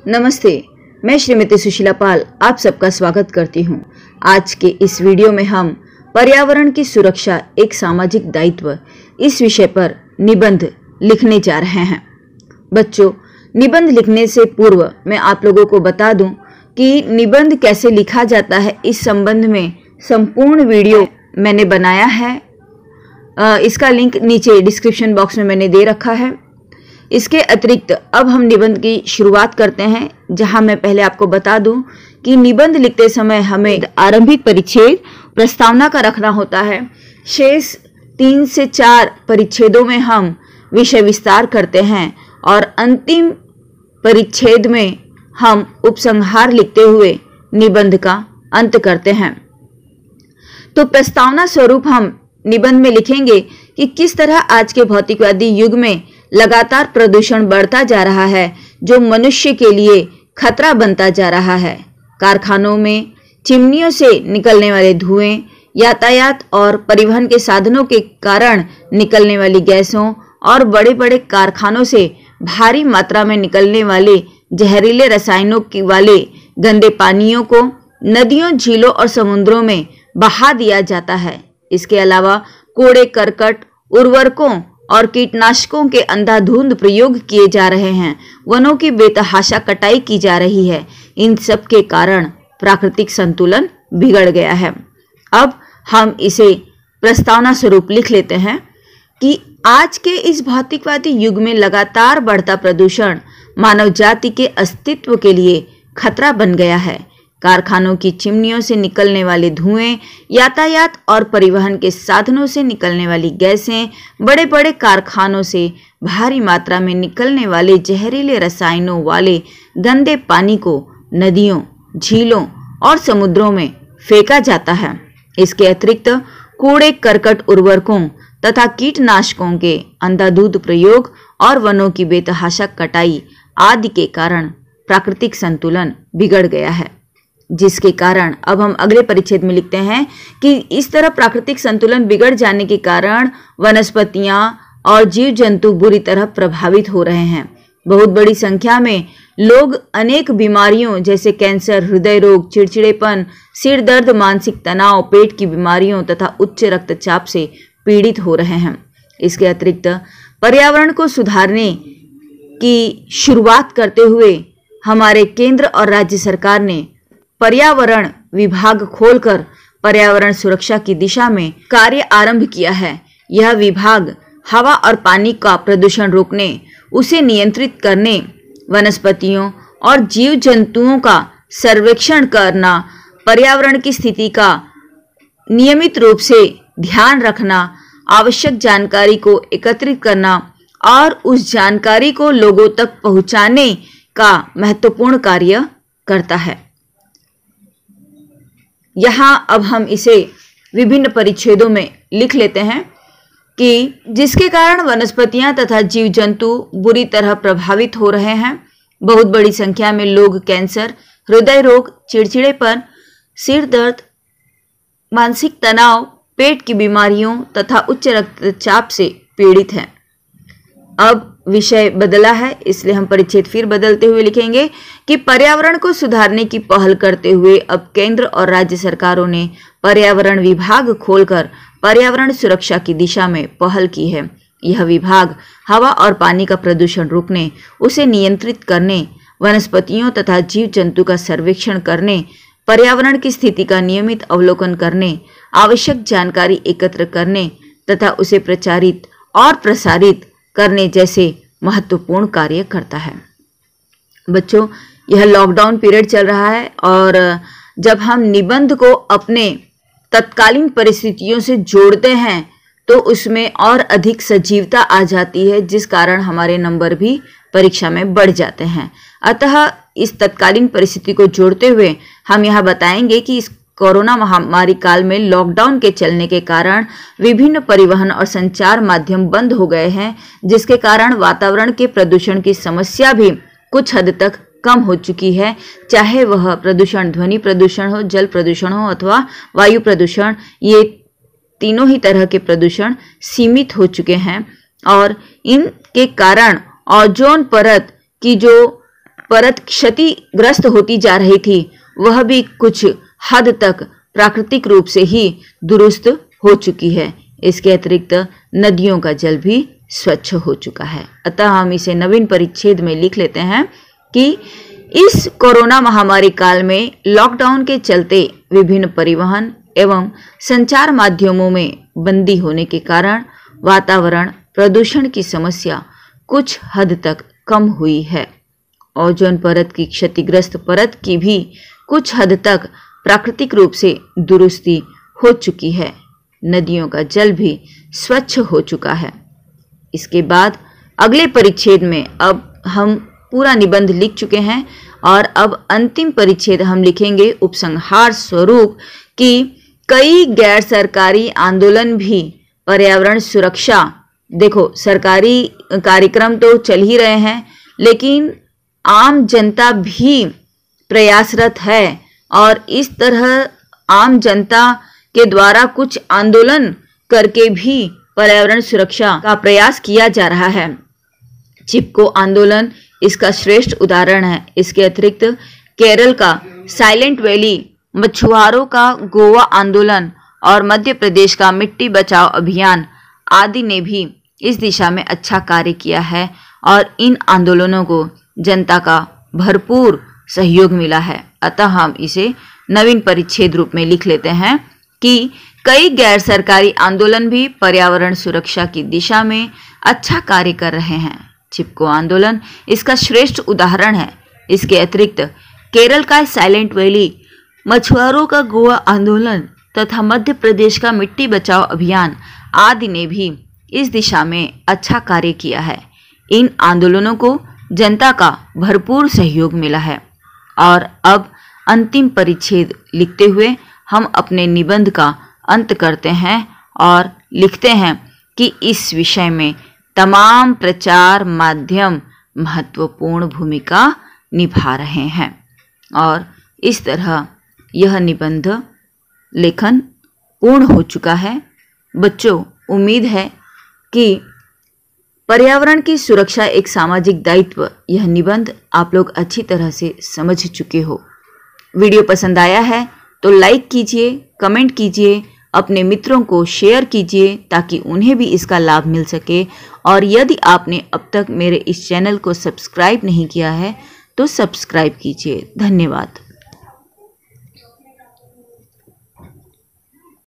नमस्ते, मैं श्रीमती सुशीला पाल आप सबका स्वागत करती हूँ। आज के इस वीडियो में हम पर्यावरण की सुरक्षा एक सामाजिक दायित्व इस विषय पर निबंध लिखने जा रहे हैं। बच्चों, निबंध लिखने से पूर्व मैं आप लोगों को बता दूं कि निबंध कैसे लिखा जाता है, इस संबंध में संपूर्ण वीडियो मैंने बनाया है। इसका लिंक नीचे डिस्क्रिप्शन बॉक्स में मैंने दे रखा है। इसके अतिरिक्त अब हम निबंध की शुरुआत करते हैं, जहां मैं पहले आपको बता दूं कि निबंध लिखते समय हमें आरंभिक परिच्छेद प्रस्तावना का रखना होता है। शेष 3 से 4 परिच्छेदों में हम विषय विस्तार करते हैं और अंतिम परिच्छेद में हम उपसंहार लिखते हुए निबंध का अंत करते हैं। तो प्रस्तावना स्वरूप हम निबंध में लिखेंगे कि किस तरह आज के भौतिकवादी युग में लगातार प्रदूषण बढ़ता जा रहा है, जो मनुष्य के लिए खतरा बनता जा रहा है। कारखानों में चिमनियों से निकलने वाले धुएं, यातायात और परिवहन के साधनों के कारण निकलने वाली गैसों और बड़े बड़े कारखानों से भारी मात्रा में निकलने वाले जहरीले रसायनों वाले गंदे पानियों को नदियों, झीलों और समुद्रों में बहा दिया जाता है। इसके अलावा कूड़े करकट, उर्वरकों और कीटनाशकों के अंधाधुंध प्रयोग किए जा रहे हैं। वनों की बेतहाशा कटाई की जा रही है। इन सब के कारण प्राकृतिक संतुलन बिगड़ गया है। अब हम इसे प्रस्तावना स्वरूप लिख लेते हैं कि आज के इस भौतिकवादी युग में लगातार बढ़ता प्रदूषण मानव जाति के अस्तित्व के लिए खतरा बन गया है। कारखानों की चिमनियों से निकलने वाले धुएं, यातायात और परिवहन के साधनों से निकलने वाली गैसें, बड़े बड़े कारखानों से भारी मात्रा में निकलने वाले जहरीले रसायनों वाले गंदे पानी को नदियों, झीलों और समुद्रों में फेंका जाता है। इसके अतिरिक्त कूड़े करकट, उर्वरकों तथा कीटनाशकों के अंधाधुंध प्रयोग और वनों की बेतहाशा कटाई आदि के कारण प्राकृतिक संतुलन बिगड़ गया है, जिसके कारण अब हम अगले परिच्छेद में लिखते हैं कि इस तरह प्राकृतिक संतुलन बिगड़ जाने के कारण वनस्पतियां और जीव जंतु बुरी तरह प्रभावित हो रहे हैं। बहुत बड़ी संख्या में लोग अनेक बीमारियों जैसे कैंसर, हृदय रोग, चिड़चिड़ेपन, सिर दर्द, मानसिक तनाव, पेट की बीमारियों तथा उच्च रक्तचाप से पीड़ित हो रहे हैं। इसके अतिरिक्त पर्यावरण को सुधारने की शुरुआत करते हुए हमारे केंद्र और राज्य सरकार ने पर्यावरण विभाग खोलकर पर्यावरण सुरक्षा की दिशा में कार्य आरंभ किया है। यह विभाग हवा और पानी का प्रदूषण रोकने, उसे नियंत्रित करने, वनस्पतियों और जीव जंतुओं का सर्वेक्षण करना, पर्यावरण की स्थिति का नियमित रूप से ध्यान रखना, आवश्यक जानकारी को एकत्रित करना और उस जानकारी को लोगों तक पहुंचाने का महत्वपूर्ण कार्य करता है। यहाँ अब हम इसे विभिन्न परिच्छेदों में लिख लेते हैं कि जिसके कारण वनस्पतियां तथा जीव जंतु बुरी तरह प्रभावित हो रहे हैं। बहुत बड़ी संख्या में लोग कैंसर, हृदय रोग, चिड़चिड़ेपन, सिर दर्द, मानसिक तनाव, पेट की बीमारियों तथा उच्च रक्तचाप से पीड़ित हैं। अब विषय बदला है, इसलिए हम परिच्छेद फिर बदलते हुए लिखेंगे कि पर्यावरण को सुधारने की पहल करते हुए अब केंद्र और राज्य सरकारों ने पर्यावरण विभाग खोलकर पर्यावरण सुरक्षा की दिशा में पहल की है। यह विभाग हवा और पानी का प्रदूषण रोकने, उसे नियंत्रित करने, वनस्पतियों तथा जीव जंतु का सर्वेक्षण करने, पर्यावरण की स्थिति का नियमित अवलोकन करने, आवश्यक जानकारी एकत्र करने तथा उसे प्रचारित और प्रसारित करने जैसे महत्वपूर्ण कार्य करता है। बच्चों, यह लॉकडाउन पीरियड चल रहा है और जब हम निबंध को अपने तत्कालीन परिस्थितियों से जोड़ते हैं तो उसमें और अधिक सजीवता आ जाती है, जिस कारण हमारे नंबर भी परीक्षा में बढ़ जाते हैं। अतः इस तत्कालीन परिस्थिति को जोड़ते हुए हम यहाँ बताएंगे कि इस कोरोना महामारी काल में लॉकडाउन के चलने के कारण विभिन्न परिवहन और संचार माध्यम बंद हो गए हैं, जिसके कारण वातावरण के प्रदूषण की समस्या भी कुछ हद तक कम हो चुकी है। चाहे वह प्रदूषण ध्वनि प्रदूषण हो, जल प्रदूषण हो अथवा वायु प्रदूषण, ये तीनों ही तरह के प्रदूषण सीमित हो चुके हैं और इनके कारण ओजोन परत की जो परत क्षतिग्रस्त होती जा रही थी वह भी कुछ हद तक प्राकृतिक रूप से ही दुरुस्त हो चुकी है। इसके अतिरिक्त नदियों का जल भी स्वच्छ हो चुका है। अतः हम इसे नवीन परिच्छेद में लिख लेते हैं कि इस कोरोना महामारी काल में लॉकडाउन के चलते विभिन्न परिवहन एवं संचार माध्यमों में बंदी होने के कारण वातावरण प्रदूषण की समस्या कुछ हद तक कम हुई है। ओजोन परत की क्षतिग्रस्त परत की भी कुछ हद तक प्राकृतिक रूप से दुरुस्ती हो चुकी है। नदियों का जल भी स्वच्छ हो चुका है। इसके बाद अगले परिच्छेद में अब हम पूरा निबंध लिख चुके हैं और अब अंतिम परिच्छेद हम लिखेंगे उपसंहार स्वरूप कि कई गैर सरकारी आंदोलन भी पर्यावरण सुरक्षा, देखो सरकारी कार्यक्रम तो चल ही रहे हैं लेकिन आम जनता भी प्रयासरत है और इस तरह आम जनता के द्वारा कुछ आंदोलन करके भी पर्यावरण सुरक्षा का प्रयास किया जा रहा है। चिपको आंदोलन इसका श्रेष्ठ उदाहरण है। इसके अतिरिक्त केरल का साइलेंट वैली, मछुआरों का गोवा आंदोलन और मध्य प्रदेश का मिट्टी बचाओ अभियान आदि ने भी इस दिशा में अच्छा कार्य किया है और इन आंदोलनों को जनता का भरपूर सहयोग मिला है। अतः हम इसे नवीन परिच्छेद रूप में लिख लेते हैं कि कई गैर सरकारी आंदोलन भी पर्यावरण सुरक्षा की दिशा में अच्छा कार्य कर रहे हैं। चिपको आंदोलन इसका श्रेष्ठ उदाहरण है। इसके अतिरिक्त केरल का साइलेंट वैली, मछुआरों का गोवा आंदोलन तथा मध्य प्रदेश का मिट्टी बचाओ अभियान आदि ने भी इस दिशा में अच्छा कार्य किया है। इन आंदोलनों को जनता का भरपूर सहयोग मिला है। और अब अंतिम परिच्छेद लिखते हुए हम अपने निबंध का अंत करते हैं और लिखते हैं कि इस विषय में तमाम प्रचार माध्यम महत्वपूर्ण भूमिका निभा रहे हैं। और इस तरह यह निबंध लेखन पूर्ण हो चुका है। बच्चों, उम्मीद है कि पर्यावरण की सुरक्षा एक सामाजिक दायित्व, यह निबंध आप लोग अच्छी तरह से समझ चुके हो। वीडियो पसंद आया है तो लाइक कीजिए, कमेंट कीजिए, अपने मित्रों को शेयर कीजिए ताकि उन्हें भी इसका लाभ मिल सके। और यदि आपने अब तक मेरे इस चैनल को सब्सक्राइब नहीं किया है तो सब्सक्राइब कीजिए। धन्यवाद।